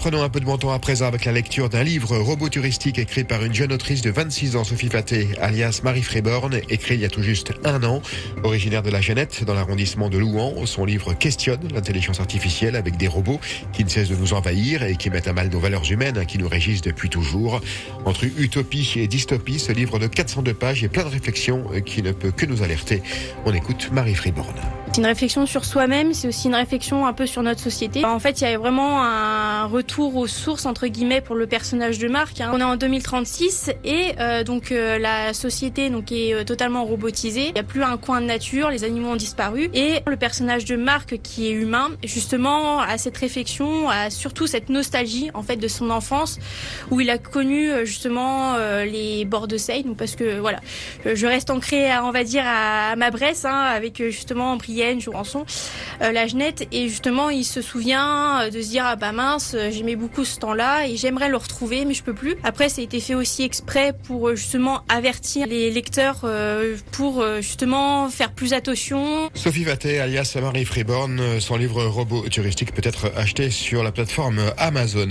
Prenons un peu de bon temps à présent avec la lecture d'un livre robotouristique écrit par une jeune autrice de 26 ans, Sophie Faté, alias Marie Fréborn, écrit il y a tout juste un an. Originaire de la Genette, dans l'arrondissement de Louhans, son livre questionne l'intelligence artificielle avec des robots qui ne cessent de nous envahir et qui mettent à mal nos valeurs humaines qui nous régissent depuis toujours. Entre utopie et dystopie, ce livre de 402 pages et plein de réflexions qui ne peut que nous alerter. On écoute Marie Fréborn. C'est une réflexion sur soi-même, c'est aussi une réflexion un peu sur notre société. En fait, il y a vraiment un retour aux sources, entre guillemets, pour le personnage de Marc. On est en 2036 et la société est totalement robotisée. Il n'y a plus un coin de nature, les animaux ont disparu. Et le personnage de Marc, qui est humain, justement, a cette réflexion, a surtout cette nostalgie, en fait, de son enfance, où il a connu, justement, les bords de Seine, parce que, voilà, je reste ancrée, on va dire, à ma Bresse, avec, justement, Brienne, Jurançon, la Genette, et justement il se souvient de se dire ah bah mince, j'aimais beaucoup ce temps-là et j'aimerais le retrouver mais je peux plus. Après ça a été fait aussi exprès pour justement avertir les lecteurs pour justement faire plus attention. Sophie Faté alias Marie Fréborn, son livre robot touristique peut être acheté sur la plateforme Amazon.